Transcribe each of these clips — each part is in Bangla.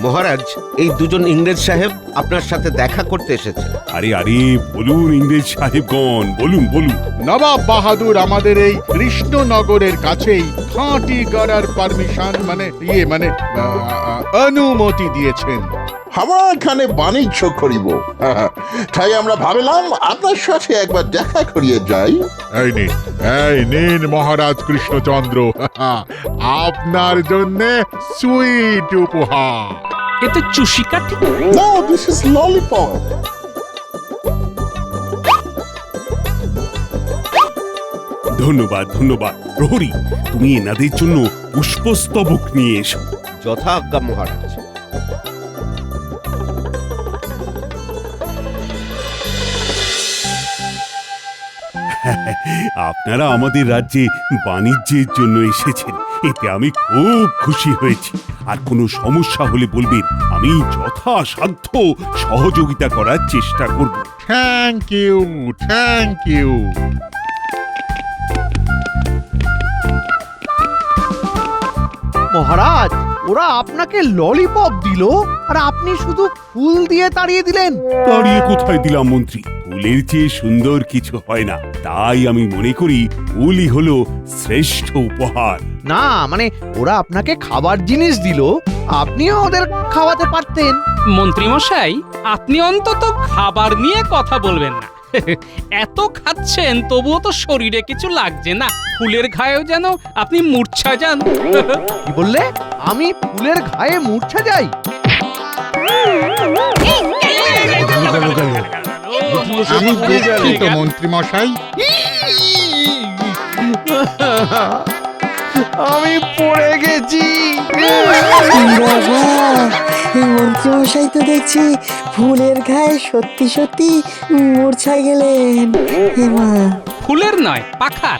মহারাজ, এই দুজন ইংরেজ সাহেব আপনার সাথে দেখা করতে এসেছে। আরে আরে বলুন ইংরেজ সাহেবগণ, বলুন বলুন। নবাব বাহাদুর আমাদের এই কৃষ্ণনগরের কাছেই খাঁটি গড়ার পারমিশন মানে অনুমতি দিয়েছেন। আমরা এখানে বাণিজ্য করিব, তাই আমরা ভাবলাম আপনার সাথে একবার দেখা করিয়ে যাই। এই নিন মহারাজ কৃষ্ণচন্দ্র, আপনার জন্য সুইট উপহার। এ তো চুষি কাঠি। No, this is lollipop. ধন্যবাদ ধন্যবাদ। প্রহরী, তুমি এনাদের জন্য পুষ্পস্তবক নিয়ে এসো। যথা আজ্ঞা মহারাজ। আপনারা আমাদের রাজ্যে বাণিজ্যের জন্য এসেছেন, এতে আমি খুব খুশি হয়েছি। আর কোনো সমস্যা হলে বলবেন, আমি যথাসাধ্য সহযোগিতা করার চেষ্টা করব। Thank you, thank you. মহারাজ, ওরা আপনাকে ললিপপ দিল আর আপনি শুধু ফুল দিয়ে তাড়িয়ে দিলেন। দাঁড়িয়ে কোথায় দিলাম মন্ত্রী? ফুলের চেয়ে সুন্দর কিছু হয় না, তাই আমি মনে করি ফুলই হলো শ্রেষ্ঠ উপহার। না মানে ওরা আপনাকে খাবার জিনিস দিল, আপনিও ওদের খাওয়াতে পারতেন। মন্ত্রী মশাই, আপনি অন্তত খাবার নিয়ে কথা বলবেন না। এত খাচ্ছেন তবুও তো শরীরে কিছু লাগছে না। ফুলের ঘায়েও যেন আপনি মূর্ছা যান। কি বললে? আমি ফুলের ঘায়ে মূর্ছা যাই? আমি দুঃখিত মন্ত্রী মশাই। আমি পড়ে গেছি। মন্ত্রীমশাই তো দেখছি ফুলের গায়ে সত্যি সত্যি মূর্ছা গেলেন। ফুলের নয়, পাখার।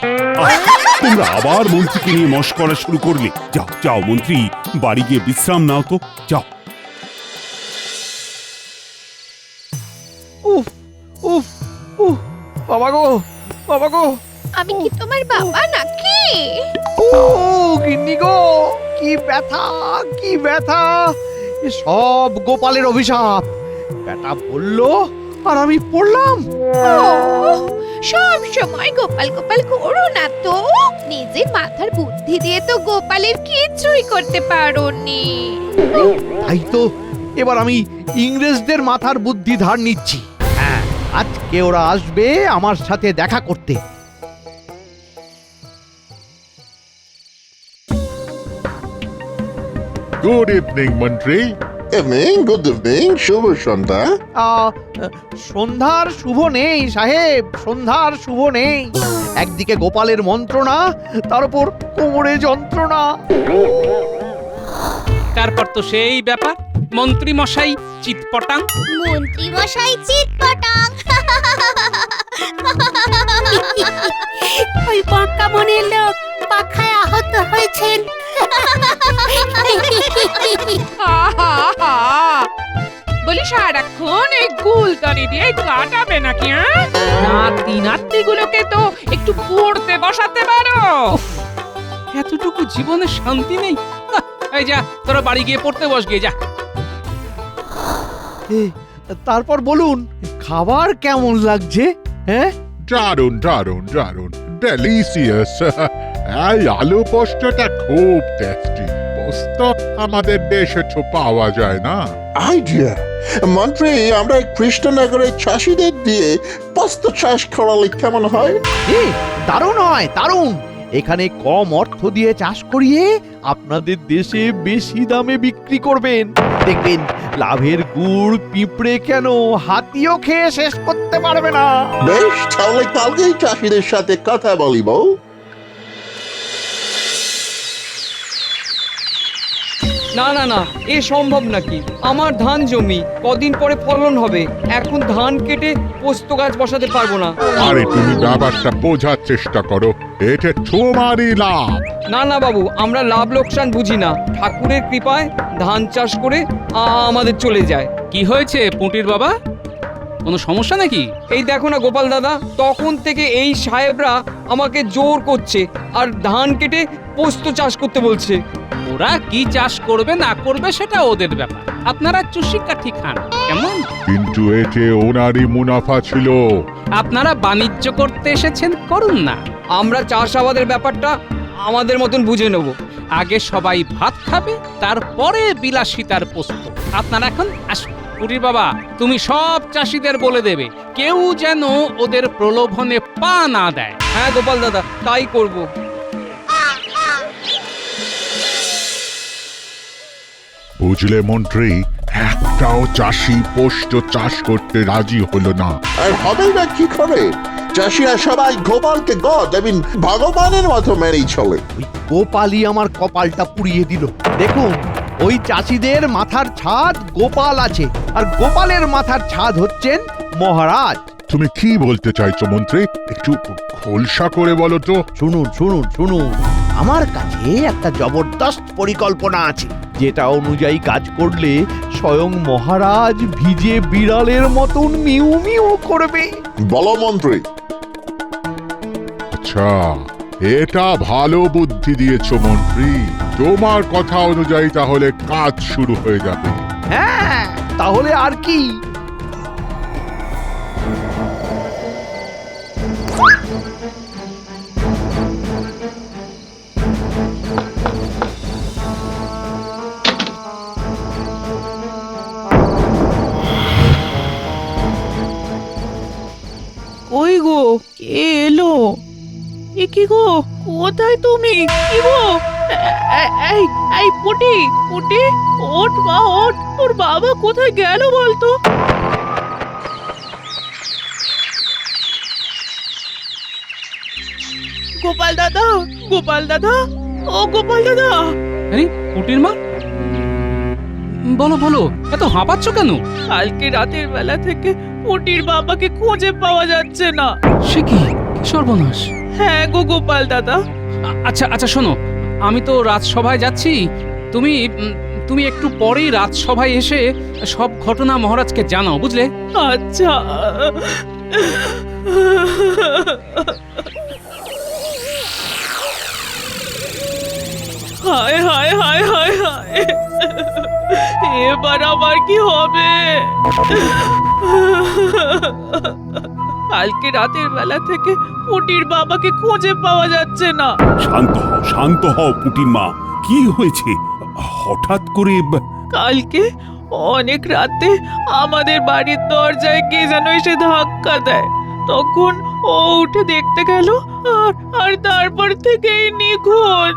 তোমরা আবার মন্ত্রীকে নিয়ে মশকরা শুরু করলে। যাও যাও মন্ত্রী, বাড়ি গিয়ে বিশ্রাম নাও তো, যাও। উফ উফ উফ, বাবা গো, বাবা গো। আমি কি তোমার বাবা নাকি? ও গিন্নি গো, কি ব্যথা, কি ব্যথা! এ সব গোপালের অভিশাপ। বেটা বললো আর আমি পড়লাম। সব সময় গোপাল গোপাল করো না তো। নিজের মাথার বুদ্ধি দিয়ে তো গোপালের কিছুই করতে পারোনি। তাই তো এবার আমি ইংরেজদের মাথার বুদ্ধি ধার নিচ্ছি। হ্যাঁ, আজকে ওরা আসবে আমার সাথে দেখা করতে। গুড ইভিনিং মন্ত্রী। ইভিনিং, গুড ইভিনিং, শুভ সন্ধ্যা। সন্ধ্যার শুভ নেই সাহেব, সন্ধ্যার শুভ নেই। একদিকে গোপালের মন্ত্রণা, তার উপর কোমরে যন্ত্রণা। তারপর তো সেই ব্যাপার, মন্ত্রী মশাই চিৎপটাং। মন্ত্রী মশাই চিৎপটাং। ওই বাঁকা মনের লোক পাখায় আহত হয়েছেন। বলি সারাক্ষণ এই গুলতানি দিয়ে কাটাবে নাকি? নাতি নাতিগুলোকে তো একটু পড়তে বসাতে পারো। এতটুকু জীবনে শান্তি নেই। এই যা, তোরা বাড়ি গিয়ে পড়তে বস গিয়ে যা। তারপর বলুন, খাবার কেমন লাগছে? হ্যাঁ, দারুন দারুন দারুন, ডেলিসিয়াস। এই আলু পোস্তটা খুব টেস্টি। পোস্ত আমাদের দেশে তো পাওয়া যায় না। আইডিয়া মন্ত্রী, আমরা এই কৃষ্ণনগরের চাষিদের দিয়ে পোস্ত চাষ করালে কেমন হয়? দারুণ হয়, দারুণ। এখানে কম অর্থ দিয়ে চাষ করিয়ে আপনাদের দেশে বেশি দামে বিক্রি করবেন। দেখবেন লাভের গুড় পিঁপড়ে কেন হাতিও খেয়ে শেষ করতে পারবে না। বেশ, তাহলে কালকেই চাষিদের সাথে কথা বলিব। না না না, এ সম্ভব নাকি? আমার ধান জমি, কদিন পরে ফলন হবে। এখন ধান কেটে পোস্ত গাছ বসাতে পারবো না। আরে তুমি ব্যাপারটা বোঝার চেষ্টা করো, এটা তোমারই লাভ। না না বাবু, আমরা লাভ লোকসান বুঝি না। ঠাকুরের কৃপায় ধান চাষ করে আমাদের চলে যায়। কি হয়েছে পুঁটির বাবা? কোনো সমস্যা নাকি? এই দেখো না গোপাল দাদা, তখন থেকে এই সাহেবরা আমাকে জোর করছে আর ধান কেটে পোস্ত চাষ করতে বলছে। ওরা কি চাষ করবে না করবে সেটা ওদের ব্যাপার, আপনারা চুষি কাঠি খান কেমন? কিন্তু এতে ওনারই মুনাফা ছিল। আপনারা বাণিজ্য করতে এসেছেন, করুন না। আমরা চাষাবাদের ব্যাপারটা আমাদের মতন বুঝে নেব। আগে সবাই ভাত খাবে, তারপরে বিলাসিতার পোস্ত। আপনারা এখন আসুন। পুরীর বাবা, তুমি সব চাষিদের বলে দেবে কেউ যেন ওদের প্রলোভনে পা না দেয়। হ্যাঁ গোপাল দাদা, তাই করব। বুঝলে মন্ত্রী, একটাও চাষি পোস্ত চাষ করতে রাজি হলো না। আর হবেই না কি করে? চাষিরা সবাই গোপালকে গড ভগবানের মতো মেনেই চলে। ওই গোপালই আমার কপালটা পুড়িয়ে দিল। দেখুন, ওই চাষিদের মাথার ছাদ গোপাল আছে, আর গোপালের মাথার ছাদ হচ্ছেন মহারাজ। তুমি কি বলতে চাইছো মন্ত্রী? একটু খোলসা করে বলো তো। শুনুন শুনুন শুনুন, আমার কাছে একটা জবরদস্ত পরিকল্পনা আছে, যেটা অনুযায়ী কাজ করলে স্বয়ং মহারাজ ভিজে বিড়ালের মতন মিউ মিউ করবে। বলো মন্ত্রী। আচ্ছা, এটা ভালো বুদ্ধি দিয়েছো মন্ত্রী। তোমার কথা অনুযায়ী তাহলে কাজ শুরু হয়ে যাবে। হ্যাঁ, তাহলে আর কি? ওই গো, কে এলো? এ কি গো, কোথায় তুমি? কি গো? এই এই পুটি পুটি, ওঠ মা ওঠ, তোর বাবা কোথায় গেল বলতো? গোপাল দাদা, গোপাল দাদা, ও গোপাল দাদা। আরে পুটির মা, বলো বলো, এত হাঁপাচ্ছ কেন? কালকে রাতের বেলা থেকে পুটির বাবাকে খুঁজে পাওয়া যাচ্ছে না। সে কি সর্বনাশ! হ্যাঁ গো গোপাল দাদা। আচ্ছা আচ্ছা শোনো, আমি তো রাজসভায় যাচ্ছি, তুমি তুমি একটু পরেই রাজসভায় এসে সব ঘটনা মহারাজকে জানাও, বুঝলে? আচ্ছা। হায় হায় হায় হায় হায়, এবার আমার কি হবে? কালকে রাতের বেলা থেকে পুটির বাবাকে খুঁজে পাওয়া যাচ্ছে না। শান্ত হও পুটির মা। কি হয়েছে হঠাৎ করে? কালকে অনেক রাতে আমাদের বাড়ির দরজায় কে যেন এসে ধাক্কা দেয়, তখন ও উঠে দেখতে গেল, আর তারপর থেকেই নিখোঁজ।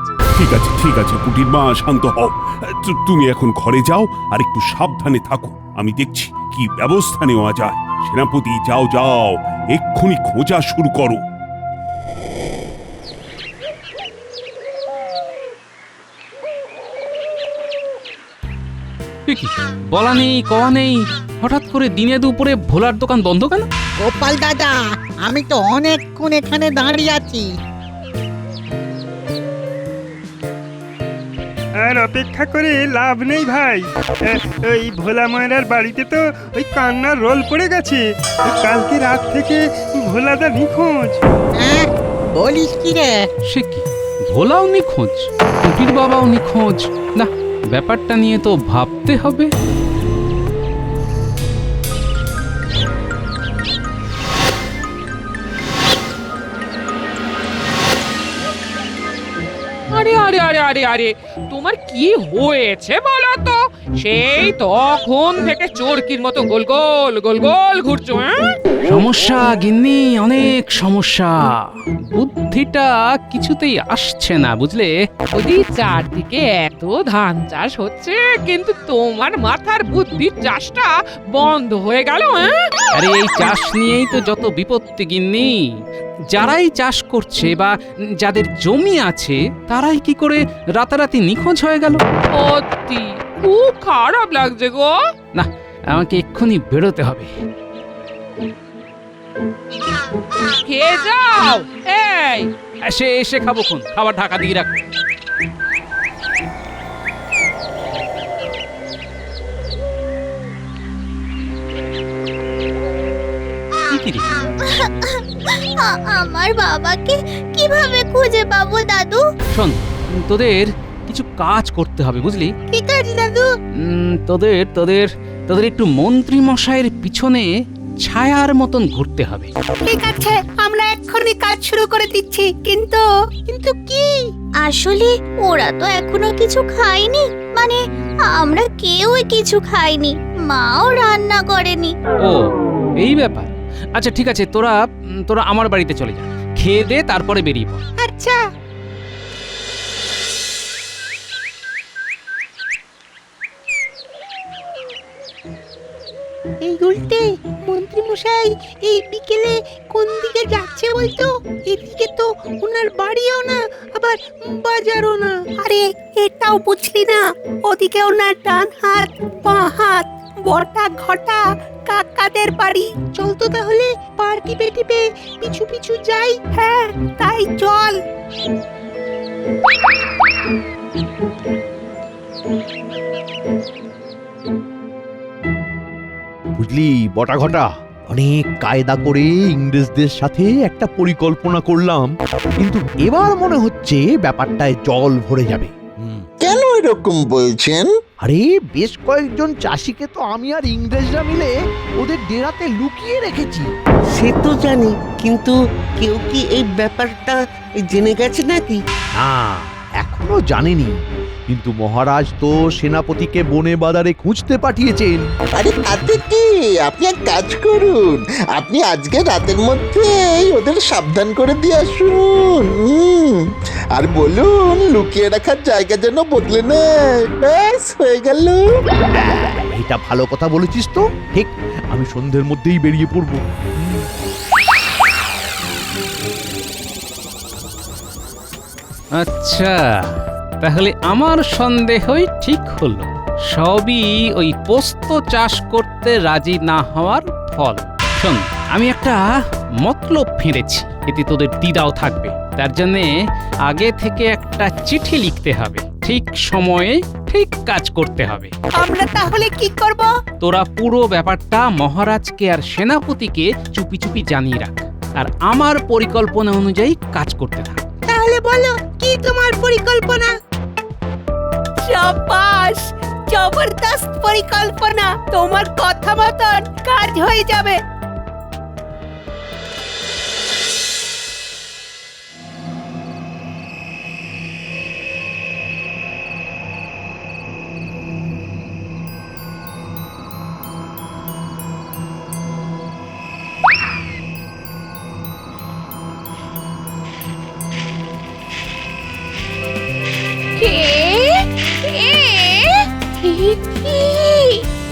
ঠিক আছে পুটির মা, শান্ত হও। তুমি এখন ঘরে যাও আর একটু সাবধানে থাকো। আমি দেখছি কি ব্যবস্থা নেওয়া যায়। সেনাপতি, যাও যাও, এক্ষুনি খোঁজা শুরু করো। কি বলা নেই কওয়া নেই, হঠাৎ করে দিনে দুপুরে ভোলার দোকান বন্ধ কেন? গোপাল দাদা, আমি তো অনেকক্ষণ এখানে দাঁড়িয়ে আছি। আর অপেক্ষা করে লাভ নেই ভাই। ওই ভোলা ময়রার বাড়িতে তো ওই কান্নার রোল পড়ে গেছে। কালকে রাত থেকে ভোলাদা নিখোঁজ। হ্যাঁ, বলিস কি রে? সে কি, ভোলাও নিখোঁজ, পুটির বাবাও নিখোঁজ? না, ব্যাপারটা নিয়ে তো ভাবতে হবে। আরে আরে আরে আরে আরে, তোমার কি হয়েছে বলো তো? সেই তখন থেকে চোরকির মতো গোল গোল গোল গোল ঘুরছো। সমস্যা গিন্নি, অনেক সমস্যা। বুদ্ধিটা কিছুতেই আসছে না, বুঝলে? যদি চারদিকে এত ধান চাষ হচ্ছে, কিন্তু তোমার মাথার বুদ্ধির চাষটা বন্ধ হয়ে গেল। আরে এই চাষ নিয়েই তো যত বিপত্তি গিন্নি। যারাই চাষ করছে বা যাদের জমি আছে, তারাই কি করে রাতারাতি নিখোঁজ হয়ে গেল? সত্যি খুব খারাপ লাগছে গো। না, আমাকে এক্ষুনি বেরোতে হবে। খেয়ে যাও। এই এসে খাবো খন, খাবার ঢাকা দিয়ে রাখ। রে আমার বাবাকে কিভাবে খুঁজে পাবো দাদু? শোন, তোদের কিছু কাজ করতে হবে বুঝলি। ঠিক আছে দাদু। তোদের তোদের তোদের একটু মন্ত্রী মশাইয়ের পিছনে ছায়ার মতন ঘুরতে হবে। ঠিক আছে, আমরা এক্ষুনি কাজ শুরু করে দিচ্ছি। কিন্তু কিন্তু কি? আসলে ওরা তো এখনো কিছু খায়নি, মানে আমরা কেউই কিছু খাইনি, মাও রান্না করেনি। ও এই ব্যাপার। আচ্ছা ঠিক আছে, তোরা তোরা আমার বাড়িতে চলে যা, খেয়ে দে, তারপরে বেরিয়ে পড়। আচ্ছা। এই উল্টে মন্ত্রী মশাই এই বিকেলে কোন দিকে যাচ্ছে বলতো? এদিকে তো ওনার বাড়িও না, আবার বাজারও না। আরে এটাও বুঝলি না? ওদিকে ওনার ডান হাত বাঁ হাত, বটা ঘটা কাকাদের বাড়ি। চল তো তাহলে পার টিপে টিপে পিছু পিছু যাই। হ্যাঁ তাই চল। বুঝলি বটা ঘটা, অনেক কায়দা করে ইংরেজদের সাথে একটা পরিকল্পনা করলাম, কিন্তু এবার মনে হচ্ছে ব্যাপারটায় জল ভরে যাবে। কেন এরকম বলছেন? আরে বেশ কয়েকজন চাষিকে তো আমি আর ইংরেজরা মিলে ওদের ডেরাতে লুকিয়ে রেখেছি। সে তো জানি, কিন্তু কেউ কি এই ব্যাপারটা জেনে গেছে নাকি? না, এখনো জানেনি, কিন্তু মহারাজ তো সেনাপতিকে বনে বাজারে খুঁজতে পাঠিয়েছেন। আরে তাতে কি, আপনি এক কাজ করুন, আপনি আজকে রাতের মধ্যেই ওদের সাবধান করে দিয়ে আসুন। আর বলুন লুকিয়ে রাখার জায়গা যেন বদলে নেয়। ব্যাস হয়ে গেল। এটা ভালো কথা বলেছিস তো। ঠিক, আমি সন্ধ্যের মধ্যেই বেরিয়ে পড়বো। আচ্ছা, তাহলে আমার সন্দেহই ঠিক হলো। সবই ওই পোস্ত চাষ করতে রাজি না হওয়ার ফল। শোন, আমি একটা মতলব ফেঁড়েছি, এতে তোদের দ্বিধাও থাকবে। তার জন্যে আগে থেকে একটা চিঠি লিখতে হবে, ঠিক সময়ে ঠিক কাজ করতে হবে। আমরা তাহলে কি করব? তোরা পুরো ব্যাপারটা মহারাজকে আর সেনাপতিকে চুপি চুপি জানিয়ে রাখ, আর আমার পরিকল্পনা অনুযায়ী কাজ করতে থাক। তাহলে বলো কি তোমার পরিকল্পনা? শাবাশ, জবরদস্ত পরিকল্পনা। তোমার কথা মতন কাজ হয়ে যাবে।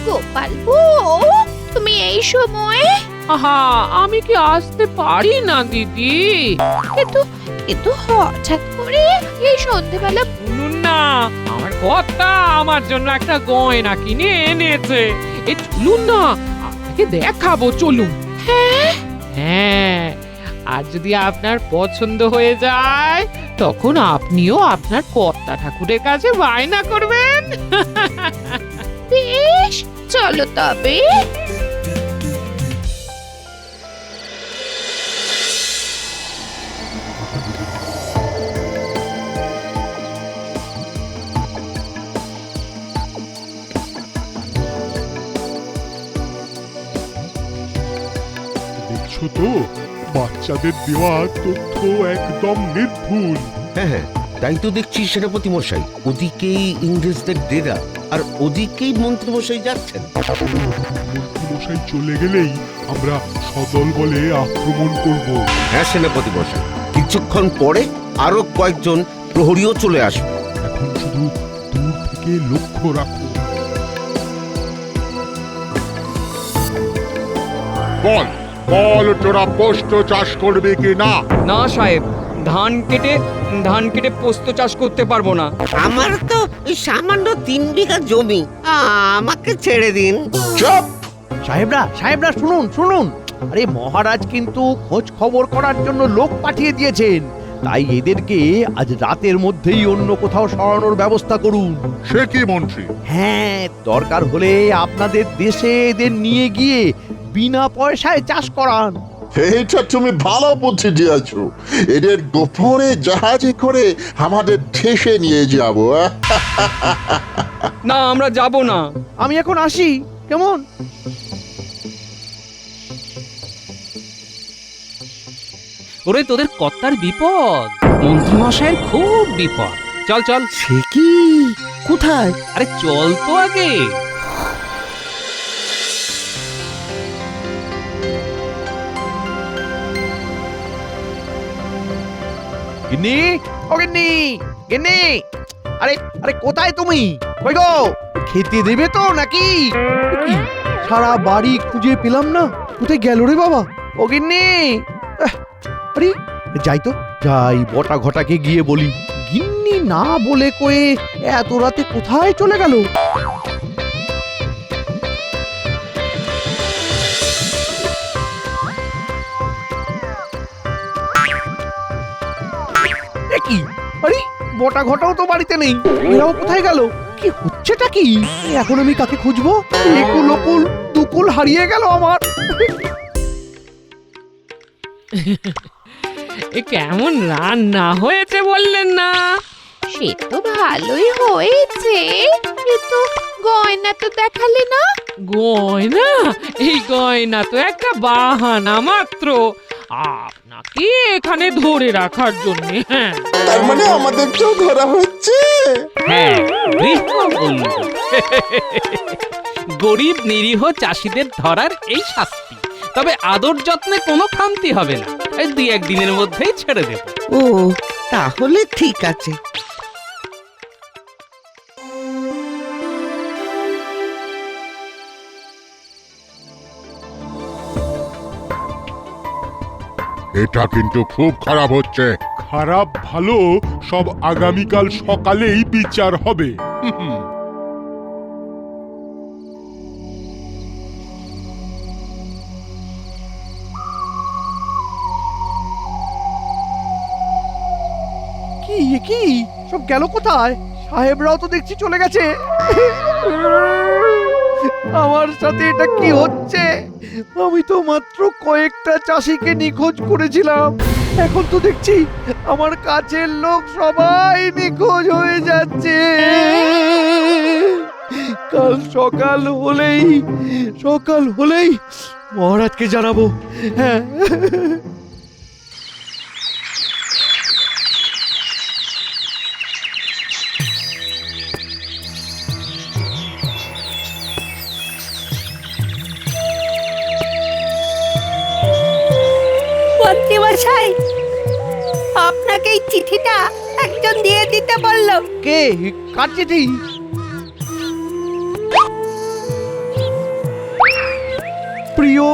গোপাল বউ, তুমি এই সময়ে? আহা, আমি কি আসতে পারি না দিদি? কিন্তু হঠাৎ করে এই সন্ধেবেলা? শুনুন না, আমার কথা, আমার জন্য একটা গয়না কিনে এনেছে। এই চলুন না, আপনাকে দেখাবো, চলুন। হ্যাঁ, আর যদি আপনার পছন্দ হয়ে যায় তখন আপনিও আপনার কর্তা ঠাকুরের কাছে বায়না করবেন। বেশ, চলো তবে। দেখছো তো, বাচ্চাদের দেওয়া তথ্য একদম নির্ভুল। হ্যাঁ হ্যাঁ, তাই তো দেখছি সেনাপতি মশাই। ওদিকেই ইংরেজদের ডেরা, আর ওদিকেই মন্ত্রী মশাই যাচ্ছেন। মশাই চলে গেলেই আমরা সদল বলে আক্রমণ করব। হ্যাঁ সেনাপতি মশাই, কিছুক্ষণ পরে আরো কয়েকজন প্রহরীও চলে আসবে। এখন শুধু দূর থেকে লক্ষ্য রাখো। বল বল, তোরা পোস্ত চাষ করবে কি না? না সাহেব, ধান কেটে পোস্ত চাষ করতে পারবো না। আমার তো সামান্য 3 বিঘা জমি, আমাকে ছেড়ে দিন। চুপ! সাহেবরা শুনুন শুনুন, আরে মহারাজ কিন্তু খোঁজ খবর করার জন্য লোক পাঠিয়ে দিয়েছেন, তাই এদেরকে আজ রাতের মধ্যেই অন্য কোথাও সরানোর ব্যবস্থা করুন। সে কি মন্ত্রী? হ্যাঁ, দরকার হলে আপনাদের দেশে এদের নিয়ে গিয়ে বিনা পয়সায় চাষ করান। এইটা তুমি ভালো বুদ্ধি দিয়েছো। এদের গোপনে জাহাজে করে আমাদের দেশে নিয়ে যাব। না আমরা যাব না। আমি এখন আসি, কেমন? ওরে তোদের কর্তার বিপদ, মন্ত্রী মশাইয়ের খুব বিপদ। চল চল। সে কি? কোথায়? আরে চল তো আগে। গিন্নি, ও গিন্নি, গিন্নি, আরে আরে কোথায় তুমি? কই গো, খেতে দেবে তো নাকি? কি সারা বাড়ি খুঁজে পেলাম না, কোথায় গেল রে বাবা? ও গিন্নি, আরে যাই তো যাই, বটা ঘটাকে গিয়ে বলি। গিন্নি না বলে কয়ে এত রাতে কোথায় চলে গেল? কি আরে বটা ঘটাও তো বাড়িতে নেই, এরাও কোথায় গেল? কি হচ্ছেটা কি? এখন আমি কাকে খুঁজবো? একুল ওকুল দুকুল হারিয়ে গেল আমার। এ কেমন রান্না হয়েছে বললেন না? সে তো ভালোই হয়েছে, কিন্তু গয়না তো দেখালে না। গয়না? এই গয়না তো একটা বাহানা মাত্র, আপনাকে এখানে ধরে রাখার জন্য। হ্যাঁ, তার মানে আমাদেরকেও ধরা হচ্ছে। হ্যাঁ, গৃহবন্দী। গরিব নিরীহ চাষিদের ধরার এই শাস্তি। তবে আদর যত্নে কোনো খামতি হবে না, এই 2-1 দিনের মধ্যেই ছেড়ে দেব। ও তাহলে ঠিক আছে। এটা কিন্তু খুব খারাপ হচ্ছে। খারাপ ভালো সব আগামীকাল সকালেই বিচার হবে। কি কি সব গেল কোথায়? সাহেবরাও তো দেখছি চলে গেছে। আমার সাথে এটা কি হচ্ছে? আমি তো মাত্র কয়েকটা চাষিকে নিখোঁজ করেছিলাম, এখন তো দেখছি আমার কাছের লোক সবাই নিখোঁজ হয়ে যাচ্ছে। কাল সকাল হলেই মহারাজকে জানাবো। হ্যাঁ, মন্ত্রী মশাই, আপনাকে এই চিঠিটা একজন দিয়ে দিতে বলল। কে? কার চিঠি? প্রিয়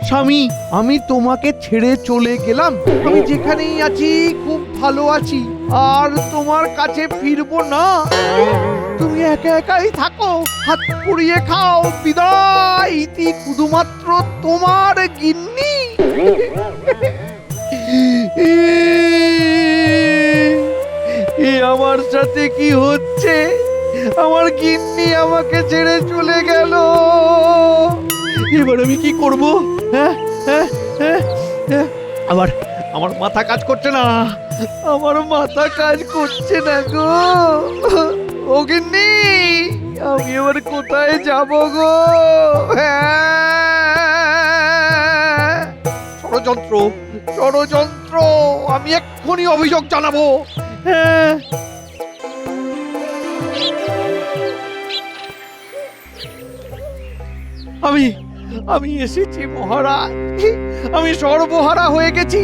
স্বামী, আমি তোমাকে ছেড়ে চলে গেলাম। আমি যেখানেই আছি খুব ভালো আছি, আর তোমার কাছে ফিরবো না। তুমি একা একাই থাকো, হাত পুড়িয়ে খাও, বিদায়। ইতি শুধুমাত্র তোমার গিন্নি। এ আমার সাথে কি হচ্ছে? আমার গিন্নি আমাকে ছেড়ে চলে গেল। এবার আমি কি করব? হ্যাঁ হ্যাঁ হ্যাঁ হ্যাঁ, আমার মাথা কাজ করছে না, আমার মাথা কাজ করছে না গো। ও গিন্নি, আমি এবার কোথায় যাব গো? হ্যাঁ, ষড়যন্ত্র, আমি এক্ষুনি অভিযোগ জানাবো। হ্যাঁ, আমি এসেছি মহারাজ। আমি সর্বহারা হয়ে গেছি।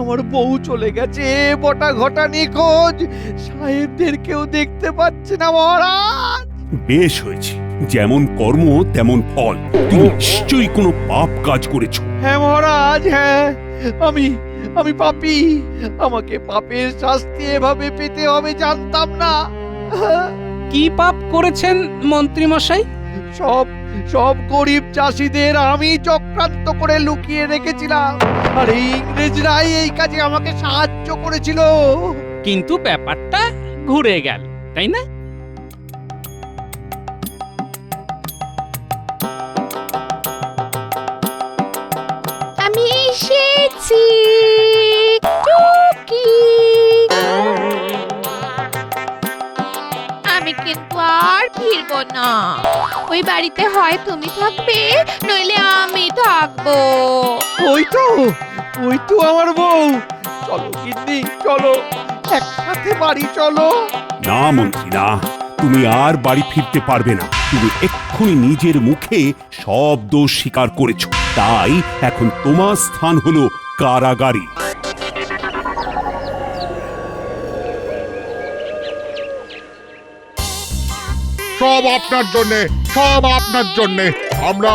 আমার বউ চলে গেছে, বটা ঘটা নিখোঁজ, সাহেবদের কেউ দেখতে পাচ্ছে না মহারাজ। বেশ হয়েছে, যেমন কর্ম তেমন ফল। তুমি নিশ্চয়ই কোনো পাপ কাজ করেছো। হ্যাঁ মহারাজ, হ্যাঁ, আমি পাপী। আমাকে পাপের শাস্তি এভাবে পেতে হবে জানতাম না। কি পাপ করেছেন মন্ত্রী মশাই? সব গরিব চাষিদের আমি চক্রান্ত করে লুকিয়ে রেখেছিলাম, আর এই ইংরেজরাই এই কাজে আমাকে সাহায্য করেছিল। কিন্তু ব্যাপারটা ঘুরে গেল, তাই না? আর ফিরবো না। ওই বাড়িতে হয় তুমি থাকবে, নইলে আমি থাকবো। ওই তো আমার বউ। চলো গিন্নি চলো, একসাথে বাড়ি চলো। না মন্ত্রী না, তুমি আর বাড়ি ফিরতে পারবে না। তুমি এক্ষুনি নিজের মুখে সব দোষ স্বীকার করেছো, তাই এখন তোমার স্থান হলো কারাগারে। সব আপনার জন্যে, সব আপনার জন্যে। আমরা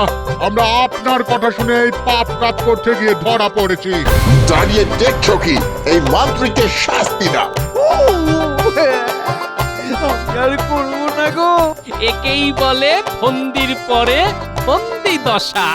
আমরা আপনার কথা শুনে এই পাপ কাজ করতে গিয়ে ধরা পড়েছি। দাঁড়িয়ে দেখছো কি? এই মন্ত্রীকে শাস্তি দাও। আমি আর করবো না গো। একেই বলে ফন্দির পরে ফন্দি দশা।